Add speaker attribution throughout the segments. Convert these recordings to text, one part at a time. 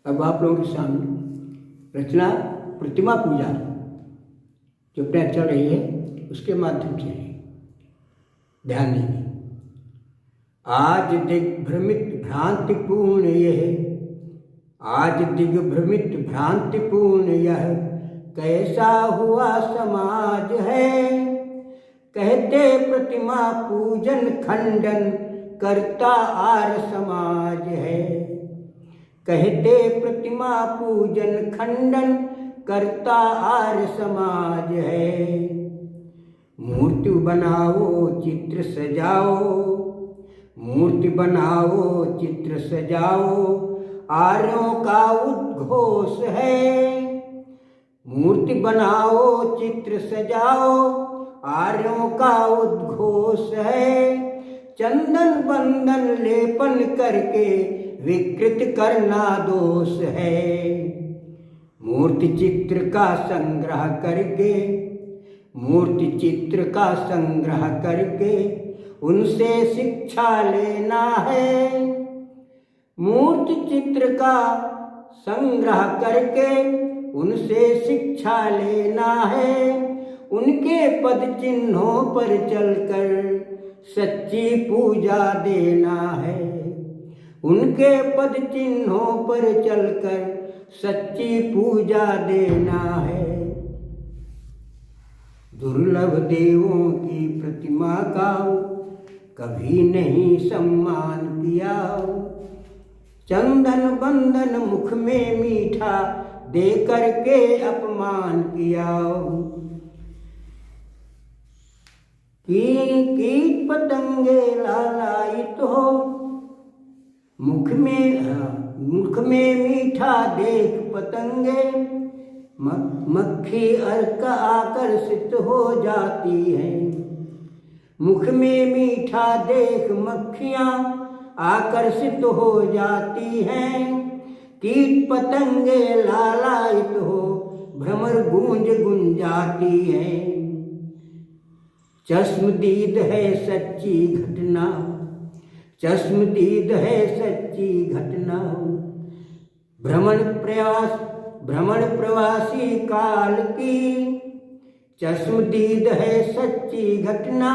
Speaker 1: अब आप लोगों के सामने रचना प्रतिमा पूजा जो प्रैक्टिस चल रही है उसके माध्यम से ध्यान देंगे। आज दिग्भ्रमित भ्रांतिपूर्ण यह, आज दिग्भ्रमित भ्रांतिपूर्ण यह कैसा हुआ समाज है। कहते प्रतिमा पूजन खंडन करता आर्य समाज है। कहते प्रतिमा पूजन खंडन करता आर्य समाज है। मूर्ति बनाओ चित्र सजाओ, मूर्ति बनाओ चित्र सजाओ आर्यों का उद्घोष है। मूर्ति बनाओ चित्र सजाओ आर्यों का उद्घोष है। चंदन बंदन लेपन करके विकृत करना दोष है। मूर्ति चित्र का संग्रह करके, मूर्ति चित्र का संग्रह करके उनसे शिक्षा लेना है। मूर्ति चित्र का संग्रह करके उनसे शिक्षा लेना है। उनके पद चिन्हों पर चलकर सच्ची पूजा देना है। उनके पद चिन्हों पर चलकर सच्ची पूजा देना है। दुर्लभ देवों की प्रतिमा का कभी नहीं सम्मान किया। चंदन बंदन मुख में मीठा दे करके अपमान किया। कीट पतंगे लालायित हो, मुख में मीठा देख पतंगे। मक्खी अर्क आकर्षित हो जाती है। मुख में मीठा देख मक्खियाँ आकर्षित हो जाती हैं। कीट पतंगे लालायित हो भ्रमर गूंज गुंजाती हैं। चश्मदीद है सच्ची घटना, चश्मदीद है सच्ची घटना। भ्रमण प्रवासी काल की, चश्मदीद है सच्ची घटना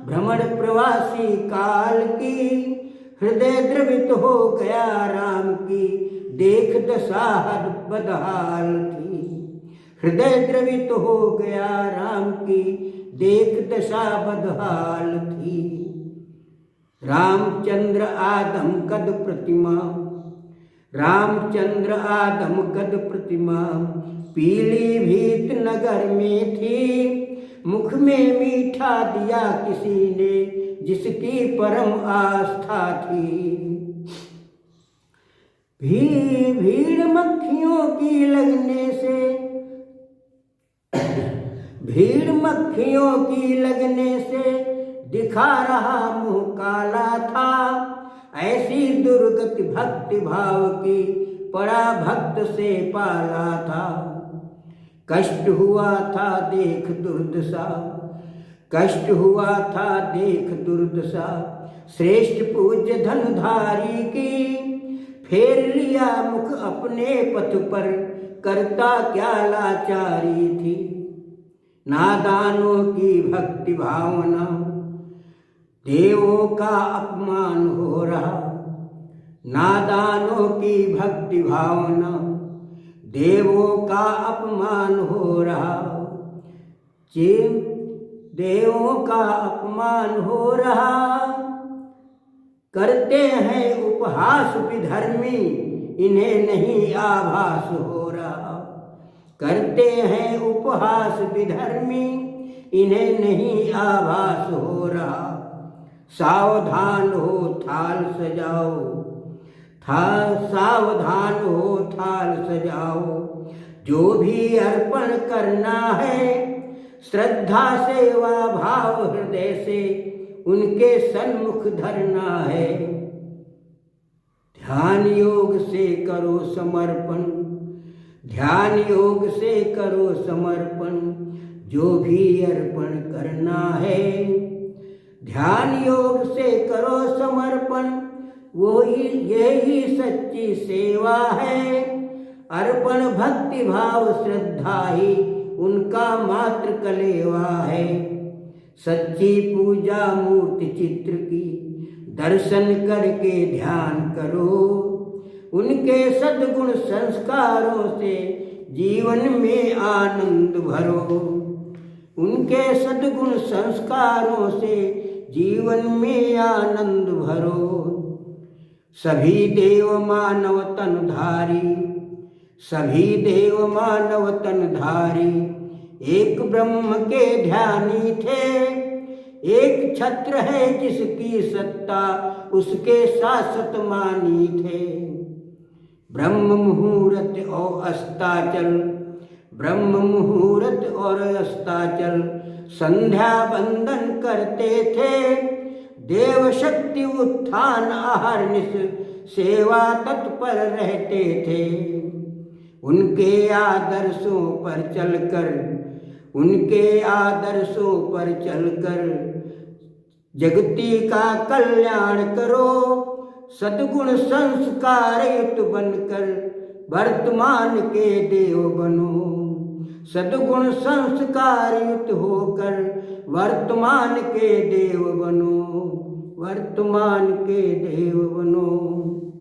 Speaker 1: भ्रमण प्रवासी काल की। हृदय द्रवित हो गया राम की देख दशा हद बदहाल थी। हृदय द्रवित हो गया राम की देख दशा बदहाल थी। रामचंद्र आदम कद प्रतिमा, रामचंद्र आदम कद प्रतिमा पीलीभीत नगर में थी। मुख में मीठा दिया किसी ने जिसकी परम आस्था थी। भीड़ मक्खियों की लगने से, भीड़ मक्खियों की लगने से दिखा रहा मुंह काला था। ऐसी दुर्गति भक्ति भाव की पड़ा भक्त से पाला था। कष्ट हुआ था देख दुर्दशा, कष्ट हुआ था देख दुर्दशा श्रेष्ठ पूज्य धनुधारी की। फेर लिया मुख अपने पथ पर करता क्या लाचारी थी। नादानों की भक्ति भावना देवों का अपमान हो रहा। नादानों की भक्ति भावना देवों का अपमान हो रहा। देवों का अपमान हो रहा। करते हैं उपहास विधर्मी इन्हें नहीं आभास हो रहा। करते हैं उपहास विधर्मी इन्हें नहीं आभास हो रहा। सावधान हो थाल सजाओ, सावधान हो थाल सजाओ। जो भी अर्पण करना है श्रद्धा सेवा भाव हृदय से उनके सन्मुख धरना है। ध्यान योग से करो समर्पण, ध्यान योग से करो समर्पण। जो भी अर्पण करना है ध्यान योग से करो समर्पण। वो यही सच्ची सेवा है। अर्पण भक्ति भाव श्रद्धा ही उनका मात्र कलेवा है। सच्ची पूजा मूर्ति चित्र की दर्शन करके ध्यान करो। उनके सद्गुण संस्कारों से जीवन में आनंद भरो। उनके सद्गुण संस्कारों से जीवन में आनंद भरो। सभी देव मानव तन धारी, सभी देव मानव तन धारी, एक ब्रह्म के ध्यानी थे। एक छत्र है जिसकी सत्ता उसके शाश्वत मानी थे। ब्रह्म मुहूर्त और अस्ताचल, ब्रह्म मुहूर्त और अस्ताचल संध्या बंदन करते थे। देव शक्ति उत्थान अहर्निश सेवा तत्पर रहते थे। उनके आदर्शों पर चलकर, उनके आदर्शों पर चलकर जगती का कल्याण करो। सद्गुण संस्कार युक्त बनकर वर्तमान के देव बनो। सद्गुण संस्कार युक्त होकर वर्तमान के देव बनो। वर्तमान के देव बनो।